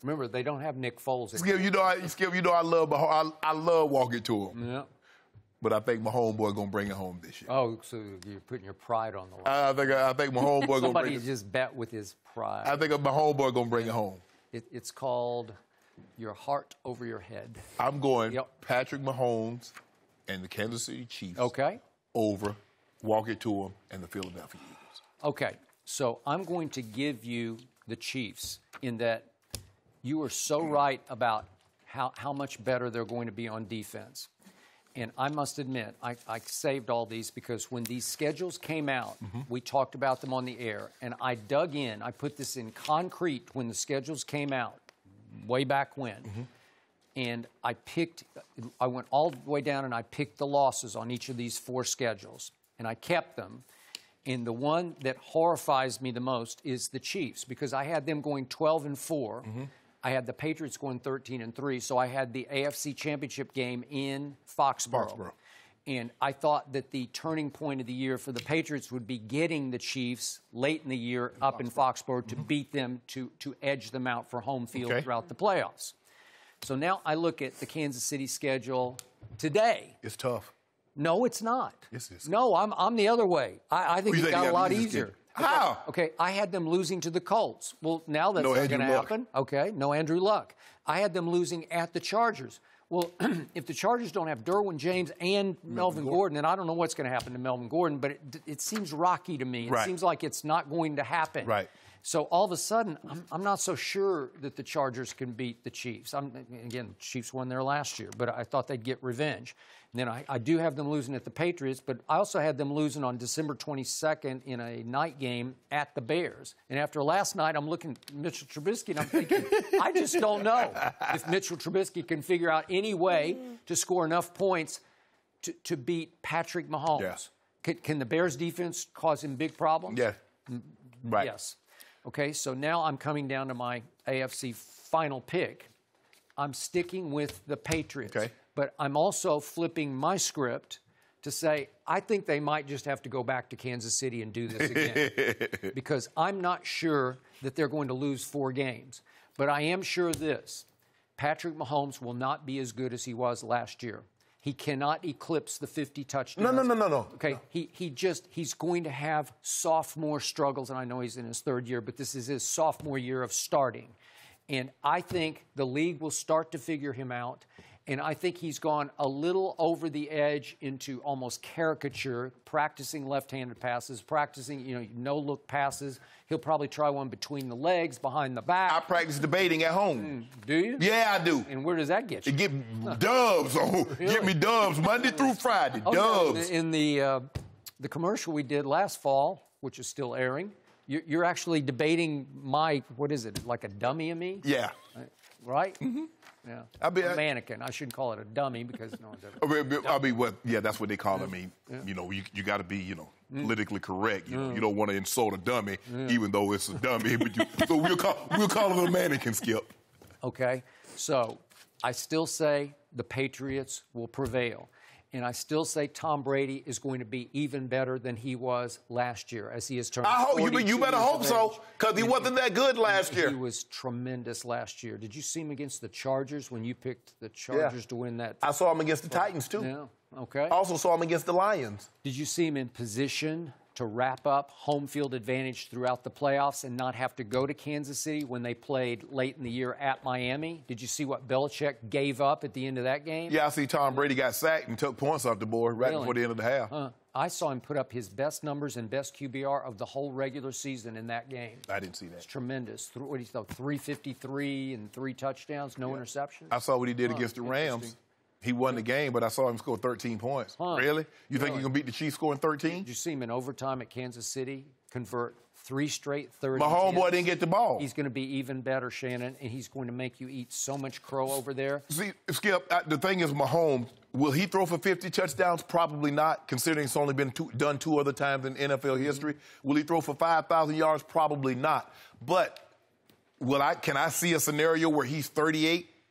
Remember, they don't have Nick Foles. Skip, I love walking to him. Yeah. But I think my homeboy gonna bring it home this year. Oh, so you're putting your pride on the line. I think my homeboy gonna bring it. Somebody just bet with his pride. I think my homeboy gonna bring it home. It's called your heart over your head. I'm going Patrick Mahomes and the Kansas City Chiefs. Okay. Over walk it to him and the Philadelphia Eagles. Okay. So I'm going to give you the Chiefs in that you are so right about how much better they're going to be on defense. And I must admit, I saved all these because when these schedules came out, we talked about them on the air, and I dug in. I put this in concrete when the schedules came out, way back when. And I went all the way down and I picked the losses on each of these 4 schedules, and I kept them. And the one that horrifies me the most is the Chiefs because I had them going 12-4. I had the Patriots going 13-3, so I had the AFC Championship game in Foxborough. And I thought that the turning point of the year for the Patriots would be getting the Chiefs late in the year up in Foxborough to beat them, to edge them out for home field throughout the playoffs. So now I look at the Kansas City schedule today. It's tough. No, it's not. Yes, it is. No, I'm the other way. I think it got a lot easier. How? Okay, I had them losing to the Colts. Well, now that's not going to happen. Okay, no Andrew Luck. I had them losing at the Chargers. Well, if the Chargers don't have Derwin James and Melvin Gordon, then I don't know what's going to happen to Melvin Gordon, but it seems rocky to me. It seems like it's not going to happen. Right. So all of a sudden, I'm not so sure that the Chargers can beat the Chiefs. Again, the Chiefs won there last year, but I thought they'd get revenge. And then I do have them losing at the Patriots, but I also had them losing on December 22nd in a night game at the Bears. And after last night, I'm looking at Mitchell Trubisky, and I'm thinking, I just don't know if Mitchell Trubisky can figure out any way to score enough points to beat Patrick Mahomes. Yeah. Can the Bears' defense cause him big problems? Yeah. Right. Yes. Okay, so now I'm coming down to my AFC final pick. I'm sticking with the Patriots. Okay. But I'm also flipping my script to say I think they might just have to go back to Kansas City and do this again. Because I'm not sure that they're going to lose 4 games. But I am sure this. Patrick Mahomes will not be as good as he was last year. He cannot eclipse the 50 touchdowns. No. Okay, he's going to have sophomore struggles, and I know he's in his 3rd year, but this is his sophomore year of starting. And I think the league will start to figure him out. And I think he's gone a little over the edge into almost caricature, practicing left-handed passes, practicing, no-look passes. He'll probably try one between the legs, behind the back. I practice debating at home. Do you? Yeah, I do. And where does that get you? It get dubs. Really? Get me dubs Monday through Friday. Dubs. In the commercial we did last fall, which is still airing, you're actually debating what is it, like a dummy of me? Yeah. Right? Yeah. A mannequin. I shouldn't call it a dummy because no one does. Yeah, that's what they call it. I mean, you got to be, politically correct. You don't want to insult a dummy, even though it's a dummy. But so we'll call it a mannequin, Skip. Okay. So I still say the Patriots will prevail. And I still say Tom Brady is going to be even better than he was last year as he has turned 42 you better hope so, because he wasn't that good last year. He was tremendous last year. Did you see him against the Chargers when you picked the Chargers to win that? I saw him against the Titans, too. Yeah, okay. I also saw him against the Lions. Did you see him in position to wrap up home field advantage throughout the playoffs and not have to go to Kansas City when they played late in the year at Miami? Did you see what Belichick gave up at the end of that game? Yeah, I see Tom Brady got sacked and took points off the board before the end of the half. I saw him put up his best numbers and best QBR of the whole regular season in that game. I didn't see that. It's tremendous. What did he throw? 353 and 3 touchdowns, no interceptions? I saw what he did against the Rams. He won the game, but I saw him score 13 points. Really? You think you can beat the Chiefs scoring 13? Did you see him in overtime at Kansas City convert 3 straight 30? My homeboy didn't get the ball. He's going to be even better, Shannon, and he's going to make you eat so much crow over there. See, Skip, the thing is, Mahomes, will he throw for 50 touchdowns? Probably not, considering it's only been done 2 other times in NFL history. Will he throw for 5,000 yards? Probably not. But can I see a scenario where he's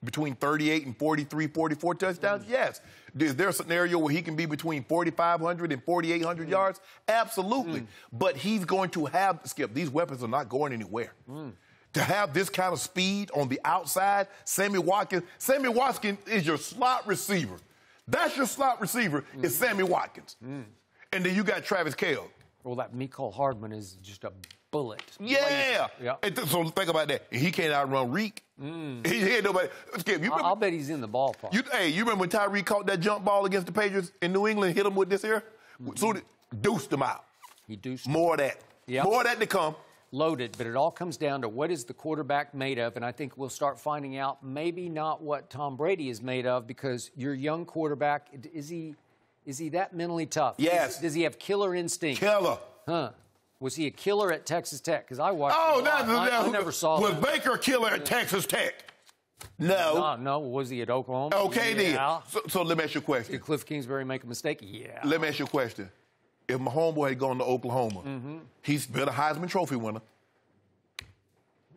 between 38 and 43, 44 touchdowns? Yes. Is there a scenario where he can be between 4,500 and 4,800 yards? Absolutely. But he's going to have, Skip, these weapons are not going anywhere. To have this kind of speed on the outside, Sammy Watkins is your slot receiver. That's your slot receiver, is Sammy Watkins. And then you got Travis Kelce. Well, that Mecole Hardman is just a bullet. Yeah. So think about that. He can't outrun Reek. He had nobody. I'll bet he's in the ballpark. You remember when Tyreek caught that jump ball against the Patriots in New England, hit him with this here? So deuced him out. He deuced him. More of that. Yep. More of that to come. Loaded, but it all comes down to what is the quarterback made of, and I think we'll start finding out maybe not what Tom Brady is made of, because your young quarterback, is he that mentally tough? Yes. Does he have killer instinct? Killer. Huh. Was he a killer at Texas Tech? Because I watched I never saw Was that. Baker a killer at Texas Tech? No. No. Was he at Oklahoma? Okay, yeah. then. So let me ask you a question. Did Cliff Kingsbury make a mistake? Yeah. Let me ask you a question. If my homeboy had gone to Oklahoma, he's been a Heisman Trophy winner.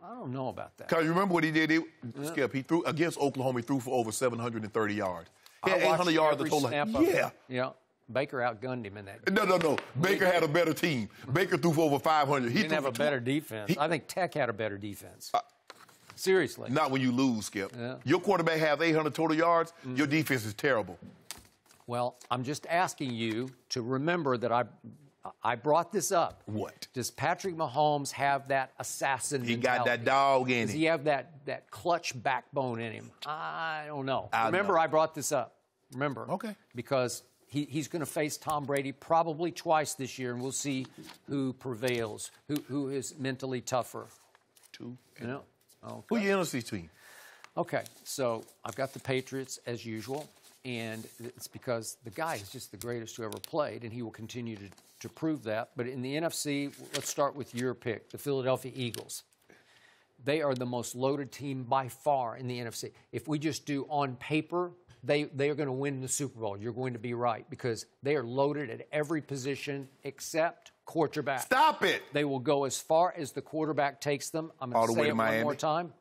I don't know about that. Because you remember what he did? Skip, he threw against Oklahoma, he threw for over 730 yards. He had 800 yards the total. Yeah. Baker outgunned him in that. No. Baker had a better team. Baker threw for over 500. He didn't have a better defense. I think Tech had a better defense. Seriously. Not when you lose, Skip. Yeah. Your quarterback has 800 total yards. Your defense is terrible. Well, I'm just asking you to remember that I brought this up. What? Does Patrick Mahomes have that assassin mentality? He got that dog in him. Does he have that clutch backbone in him? I don't know. I brought this up. Remember. Okay. Because he's going to face Tom Brady probably twice this year, and we'll see who prevails, who is mentally tougher. Two. Okay. Who's your NFC team? Okay, so I've got the Patriots as usual, and it's because the guy is just the greatest who ever played, and he will continue to prove that. But in the NFC, let's start with your pick, the Philadelphia Eagles. They are the most loaded team by far in the NFC. If we just do on paper, they are going to win the Super Bowl. You're going to be right, because they are loaded at every position except quarterback. Stop it. They will go as far as the quarterback takes them. I'm going to say it one more time.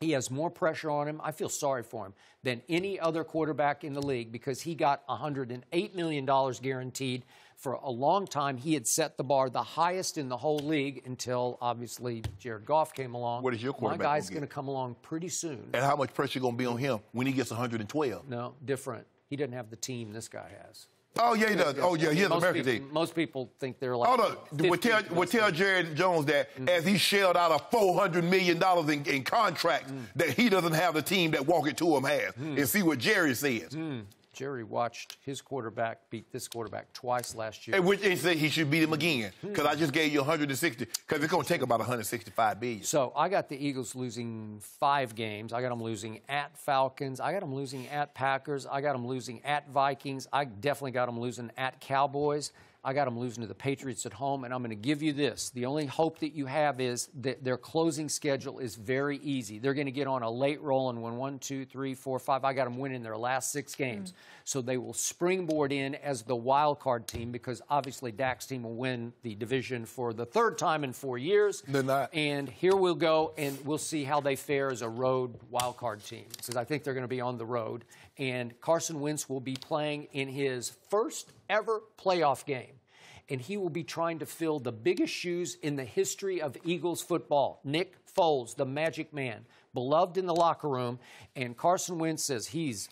He has more pressure on him, I feel sorry for him, than any other quarterback in the league, because he got $108 million guaranteed. For a long time, he had set the bar the highest in the whole league until, obviously, Jared Goff came along. What is your quarterback? My guy's going to come along pretty soon. And how much pressure going to be on him when he gets 112? No, different. He doesn't have the team this guy has. Oh, yeah, he does. Oh, yeah, he has an American team. Most people think they're like... Hold on. We'll tell Jared Jones that as he shelled out a $400 million in contract, that he doesn't have the team that Walk It To Him has. And see what Jerry says. Jerry watched his quarterback beat this quarterback twice last year. And which he said he should beat him again, because I just gave you 160, because it's going to take about 165 billion. So I got the Eagles losing 5 games. I got them losing at Falcons. I got them losing at Packers. I got them losing at Vikings. I definitely got them losing at Cowboys. I got them losing to the Patriots at home, and I'm going to give you this. The only hope that you have is that their closing schedule is very easy. They're going to get on a late roll and win 1, 2, 3, 4, 5. I got them winning their last 6 games. So they will springboard in as the wild card team, because obviously Dak's team will win the division for the 3rd time in 4 years. They're not. And here we'll go, and we'll see how they fare as a road wild card team, because I think they're going to be on the road. And Carson Wentz will be playing in his first ever playoff game. And he will be trying to fill the biggest shoes in the history of Eagles football. Nick Foles, the magic man, beloved in the locker room. And Carson Wentz says he's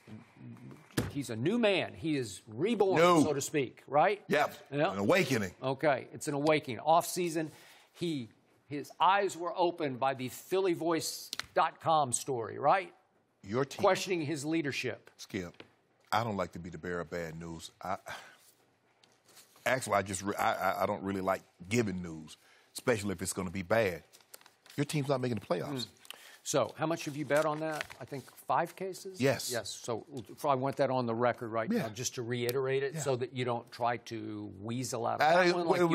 a new man. He is reborn, so to speak, right? Yep. Yeah. An awakening. Okay, it's an awakening. Off season, his eyes were opened by the PhillyVoice.com story, right? Your team. Questioning his leadership. Skip, I don't like to be the bearer of bad news. Actually, I don't really like giving news, especially if it's going to be bad. Your team's not making the playoffs. So how much have you bet on that? I think 5 cases? Yes. Yes. So I want that on the record right now, just to reiterate it, so that you don't try to weasel out of that one, like you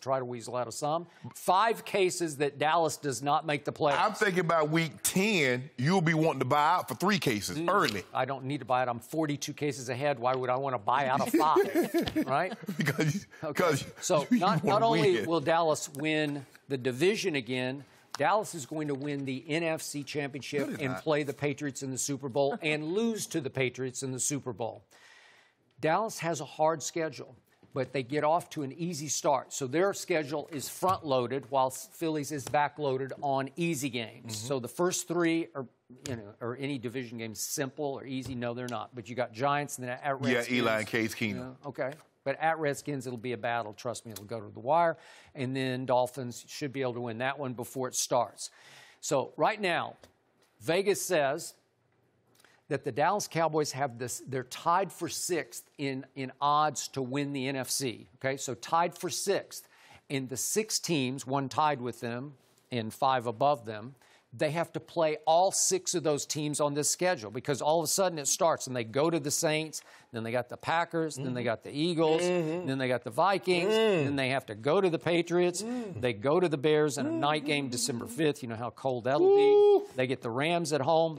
try to weasel out of some. 5 cases that Dallas does not make the playoffs. I'm thinking about week 10, you'll be wanting to buy out for 3 cases early. I don't need to buy it. I'm 42 cases ahead. Why would I want to buy out of 5? Right? Because so not only will Dallas win the division again, Dallas is going to win the NFC Championship and play the Patriots in the Super Bowl and lose to the Patriots in the Super Bowl. Dallas has a hard schedule. but they get off to an easy start. So their schedule is front-loaded, while Phillies is back-loaded on easy games. So the first three are, or any division game, simple or easy. No, they're not. But you got Giants and then at Redskins. Yeah, Eli and Case Keenum. Okay. But at Redskins, it'll be a battle. Trust me, it'll go to the wire. And then Dolphins should be able to win that one before it starts. So right now, Vegas says that the Dallas Cowboys have this, they're tied for 6th in odds to win the NFC. Okay, so tied for 6th. And the 6 teams, one tied with them and 5 above them, they have to play all 6 of those teams on this schedule, because all of a sudden it starts and they go to the Saints, then they got the Packers, then they got the Eagles, then they got the Vikings, then they have to go to the Patriots, they go to the Bears in a night game December 5th. You know how cold that'll be. They get the Rams at home,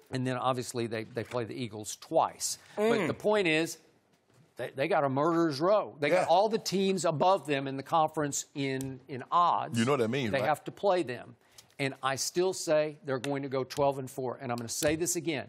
and then obviously they play the Eagles twice. But the point is, they got a murderer's row. They got all the teams above them in the conference in odds. You know what that means, They right? have to play them. And I still say they're going to go 12-4. And I'm going to say this again.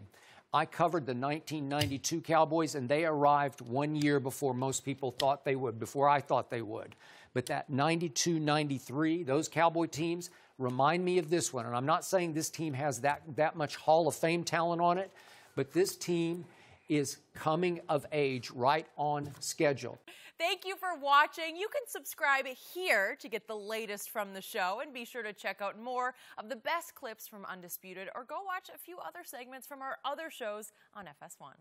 I covered the 1992 Cowboys, and they arrived 1 year before most people thought they would, before I thought they would. But that 92-93, those Cowboy teams remind me of this one. And I'm not saying this team has that much Hall of Fame talent on it, but this team is coming of age right on schedule. Thank you for watching. You can subscribe here to get the latest from the show, and be sure to check out more of the best clips from Undisputed, or go watch a few other segments from our other shows on FS1.